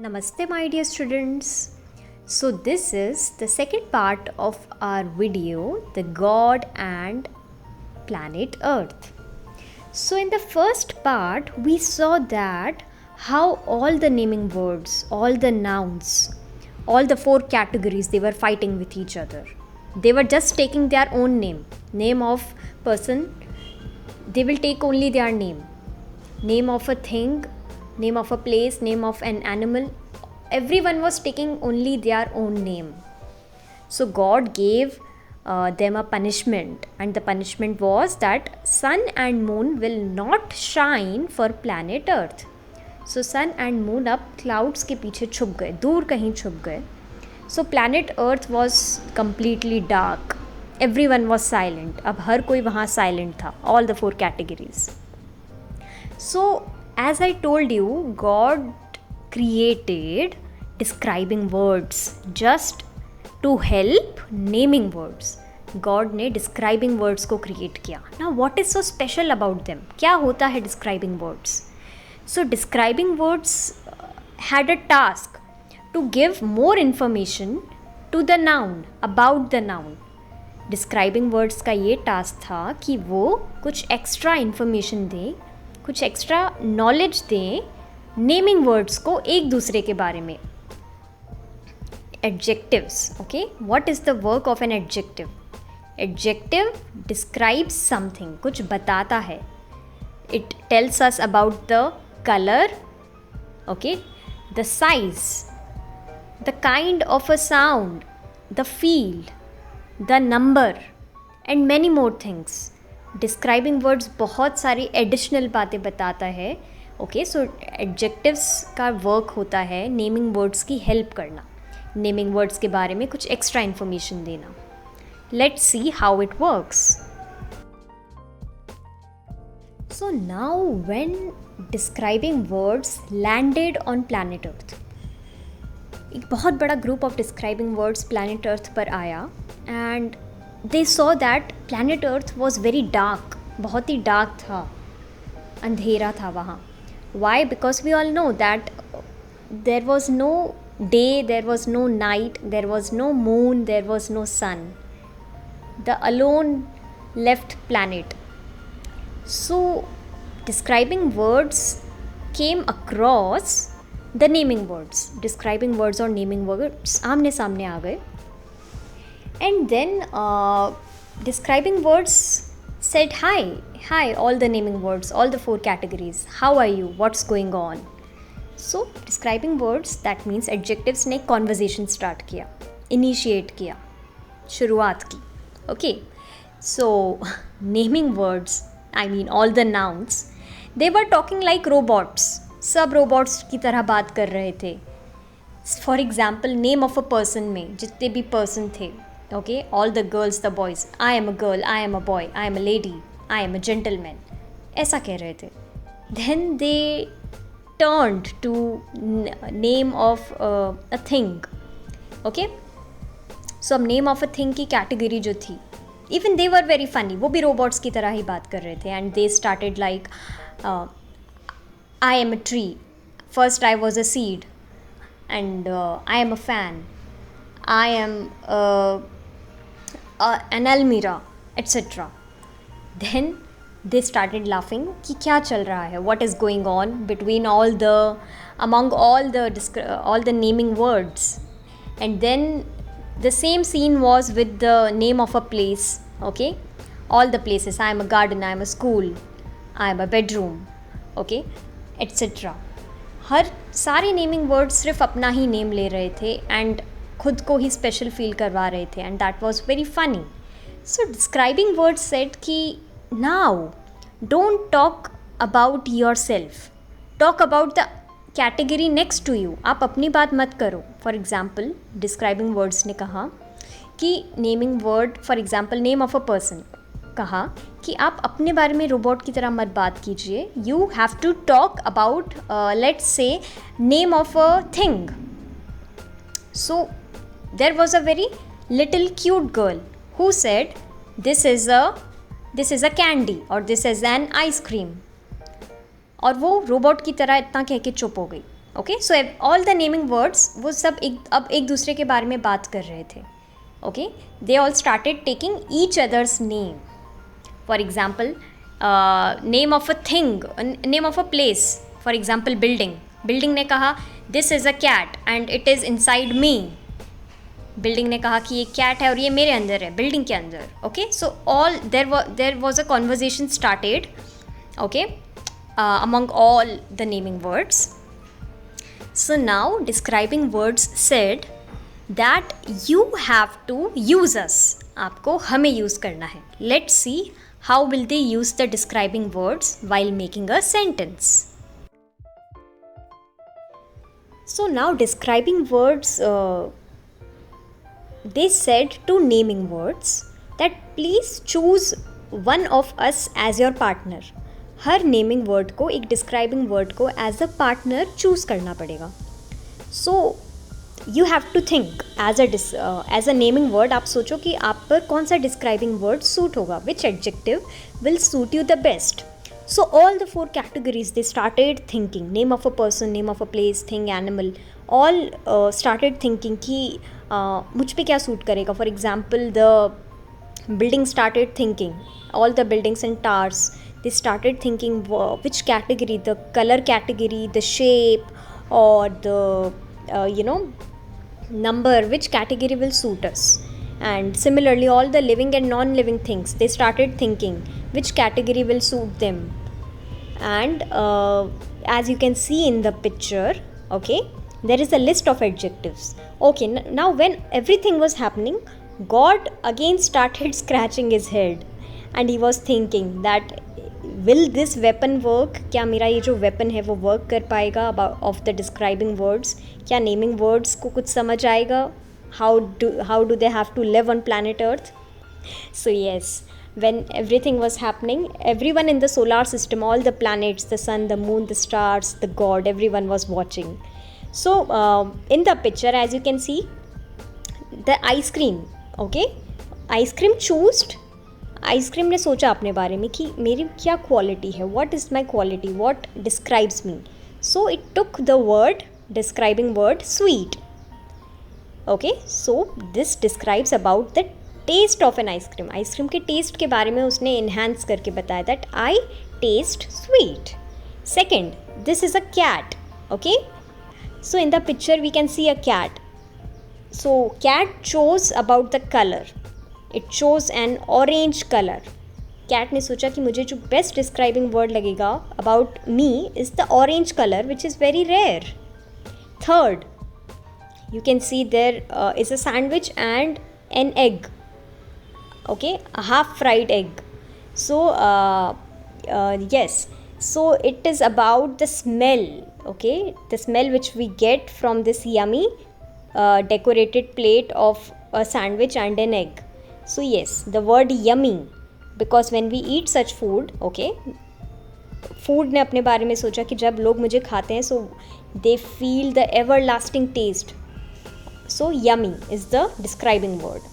Namaste, my dear students. So, this is the second part of our video, the God and planet Earth. So, in the first part, we saw that how all the naming words, all the nouns, all the four categories, they were fighting with each other. They were just taking their own name of person, they will take only their name of a thing, name of a place, name of an animal. Everyone was taking only their own name. So God gave them a punishment, and the punishment was that sun and moon will not shine for planet Earth. So sun and moon अब clouds के पीछे छुप गए, दूर कहीं छुप गए. So planet Earth was completely dark. Everyone was silent. अब हर कोई वहाँ silent था. All the four categories. So as I told you, God created describing words just to help naming words. God ने describing words को create किया. Now what is so special about them? क्या होता है describing words? So describing words had a task to give more information to the noun, about the noun. Describing words का ये task था कि वो कुछ extra information दें, कुछ एक्स्ट्रा नॉलेज दें नेमिंग वर्ड्स को एक दूसरे के बारे में. Adjectives. Okay, what is the work of an adjective? Adjective describes something, कुछ बताता है. It tells us about the colour, okay, the size, the kind of a sound, the feel, the number and many more things. Describing words बहुत सारी additional बातें बताता है. Okay, सो adjectives का work होता है नेमिंग वर्ड्स की हेल्प करना, नेमिंग वर्ड्स के बारे में कुछ एक्स्ट्रा इन्फॉर्मेशन देना. Let's see how it works. So now when describing words landed on planet Earth, एक बहुत बड़ा group of describing words planet Earth पर आया and they saw that planet Earth was very dark, बहुत ही dark था, अंधेरा था वहाँ. Why? Because we all know that there was no day, there was no night, there was no moon, there was no sun. The alone left planet. So describing words came across the naming words. Describing words और naming words आमने सामने आ गए. And then describing words said hi, all the naming words, all the four categories. How are you? What's going on? So describing words, that means adjectives ने conversation start किया, initiate किया, शुरुआत की. Okay, so naming words, I mean all the nouns, they were talking like robots. सब robots की तरह बात कर रहे थे. For example, name of a person में जितने भी person थे, okay, all the girls, the boys, I am a girl, I am a boy, I am a lady, I am a gentleman, ऐसा कह रहे थे. Then they turned to name of a thing. Okay, so अब name of a thing की category जो थी, even they were very funny, वो भी robots की तरह ही बात कर रहे थे. And they started like I am a tree, first I was a seed, and I am a fan, I am an almirah, etc. Then they started laughing कि क्या चल रहा है, what is going on between among all the naming words. And then the same scene was with the name of a place. Okay, all the places, I am a garden, I am a school, I am a bedroom, okay, etc. हर सारे naming words सिर्फ अपना ही name ले रहे थे and खुद को ही special feel करवा रहे थे. And that was very funny. So describing words said कि now don't talk about yourself, talk about the category next to you. आप अपनी बात मत करो. फॉर एग्जाम्पल डिस्क्राइबिंग वर्ड्स ने कहा कि naming word, for example name of a person, कहा कि आप अपने बारे में रोबोट की तरह मत बात कीजिए. You have to talk about let's say name of a thing. So there was a very little cute girl who said this is a candy or this is an ice cream. और वो robot की तरह इतना कह के चुप हो गई. Okay, so all the naming words वो सब अब एक दूसरे के बारे में बात कर रहे थे. Okay, they all started taking each others name. For example, name of a thing, name of a place. For example building. Building ने कहा this is a cat and it is inside me. Building ने कहा कि ये cat है और ये मेरे अंदर है, बिल्डिंग के अंदर. Okay, so all there was a conversation started, okay, among all the naming words. So now describing words said that you have to use us. आपको हमें use करना है. Let's see how will they use the describing words while making a sentence. So now describing words, they said to naming words that please choose one of us as your partner. हर naming word को, एक describing word को as a partner choose करना पड़ेगा. So you have to think as a naming word. आप सोचो कि आप पर कौन सा डिस्क्राइबिंग वर्ड सूट होगा, which adjective will suit you the best. So all the 4 categories they started thinking. Name of a person, name of a place, thing, animal, all started thinking कि मुझ पे क्या सूट करेगा. For example the building started thinking, all the buildings and towers, they started thinking which category, the color category, the shape, or the number, which category will suit us. And similarly all the living and non-living things, they started thinking which category will suit them. And as you can see in the picture, okay, there is a list of adjectives. Okay, now when everything was happening, God again started scratching his head. And he was thinking that will this weapon work. क्या मेरा ये जो weapon है वो work कर पाएगा of the describing words. क्या naming words को कुछ समझ आएगा. How do they have to live on planet Earth. So yes, when everything was happening, everyone in the solar system, all the planets, the sun, the moon, the stars, the god, everyone was watching. So in the picture, as you can see, the ice cream, okay, ice cream chose. Ice cream ने सोचा अपने बारे में कि मेरी क्या quality है, what is my quality, what describes me. So it took the word, describing word sweet. Okay, so this describes about the taste of an ice cream. Ice cream के टेस्ट के बारे में उसने इन्हांस करके बताया that I taste sweet. Second, this is a cat. Okay, so in the picture we can see a cat. So cat chose about the colour. It shows an orange colour. Cat ने सोचा कि मुझे जो best describing word लगेगा about me is the orange colour which is very rare. Third, you can see there is a sandwich and an egg. Okay, a half fried egg. So yes, so it is about the smell. Okay, the smell which we get from this yummy decorated plate of a sandwich and an egg. So yes, the word yummy, because when we eat such food, okay, food ने अपने बारे में सोचा कि जब लोग मुझे खाते हैं, so they feel the everlasting taste. So yummy is the describing word.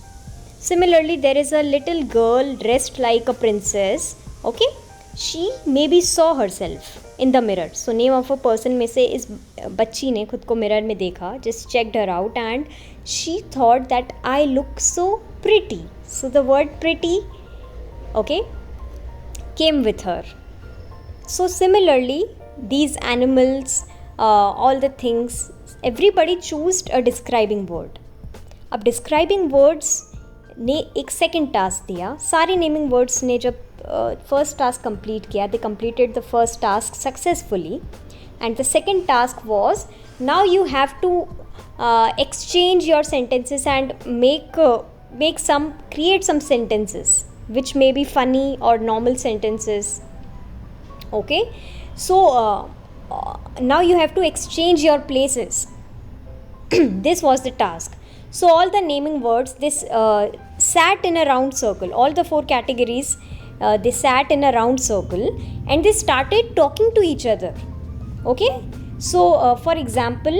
Similarly, there is a little girl dressed like a princess. Okay, she maybe saw herself in the mirror. So name of a person में से इस बच्ची ने खुद को mirror में देखा, just checked her out and she thought that I look so pretty. So the word pretty, okay, came with her. So similarly, these animals, all the things, everybody chose a describing word. अब describing words ने एक second task दिया. सारे naming words ने जब first task complete किया, they completed the first task successfully, and the second task was now you have to exchange your sentences and create some sentences which may be funny or normal sentences. Okay, so now you have to exchange your places. This was the task. So all the naming words, this sat in a round circle. All the 4 categories, they sat in a round circle and they started talking to each other. Okay, so for example,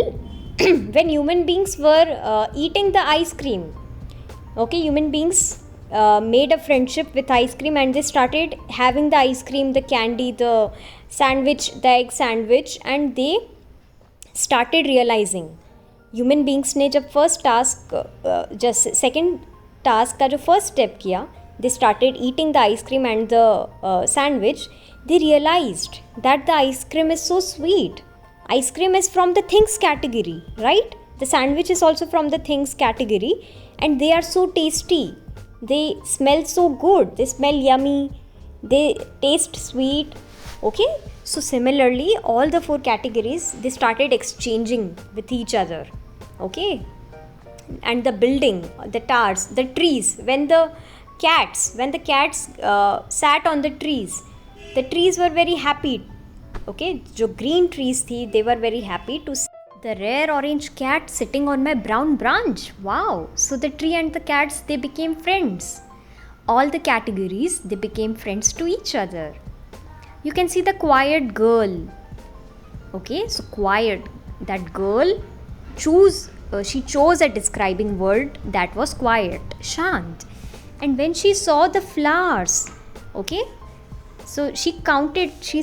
when human beings were eating the ice cream, okay, human beings made a friendship with ice cream and they started having the ice cream, the candy, the sandwich, the egg sandwich, and they started realizing, human beings ने जब first task just second task का जो first step किया, they started eating the ice cream and the sandwich, they realised that the ice cream is so sweet. Ice-cream is from the things category, right? The sandwich is also from the things category, and they are so tasty. They smell so good. They smell yummy. They taste sweet. Okay? So similarly, all the 4 categories, they started exchanging with each other. Okay? And the building, the towers, the trees, when the cats sat on the trees were very happy. Okay, जो green trees थी, they were very happy to see the rare orange cat sitting on my brown branch. Wow! So the tree and the cats, they became friends. All the categories, they became friends to each other. You can see the quiet girl. Okay, so quiet. That girl she chose a describing word that was quiet, shant. And when she saw the flowers, okay, so she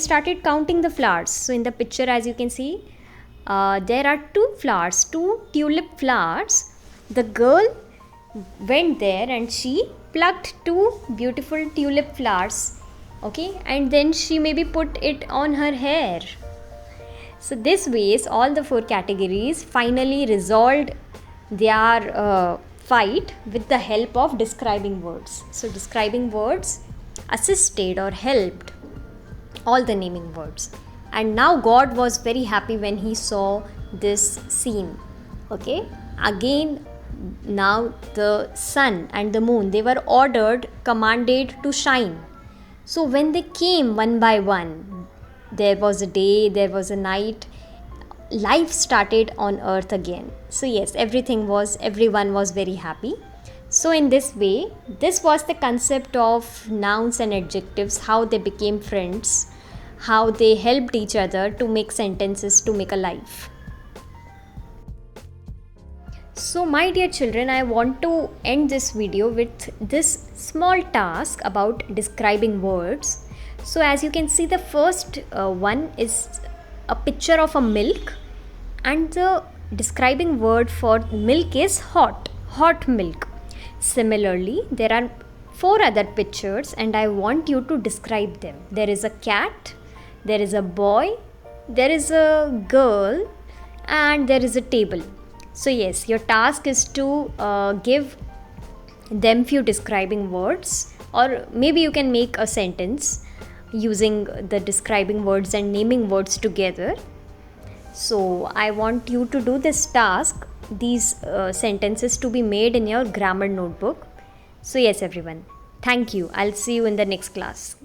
started counting the flowers. So in the picture, as you can see, there are 2 tulip flowers. The girl went there and she plucked 2 beautiful tulip flowers. Okay, and then she maybe put it on her hair. So this ways, all the 4 categories finally resolved their fight with the help of describing words. So describing words assisted or helped all the naming words. And now God was very happy when he saw this scene. Okay, again, now the sun and the moon, they were commanded to shine. So when they came one by one, there was a day, there was a night, life started on earth again. So yes, everyone was very happy. So in this way, this was the concept of nouns and adjectives, how they became friends, how they helped each other to make sentences, to make a life. So my dear children, I want to end this video with this small task about describing words. So as you can see, the first one is a picture of a milk, and the describing word for milk is hot milk. Similarly, there are 4 other pictures and I want you to describe them. There is a cat, there is a boy, there is a girl, and there is a table. So yes, your task is to give them few describing words, or maybe you can make a sentence using the describing words and naming words together. So I want you to do this task, these sentences to be made in your grammar notebook. So yes everyone, thank you. I'll see you in the next class.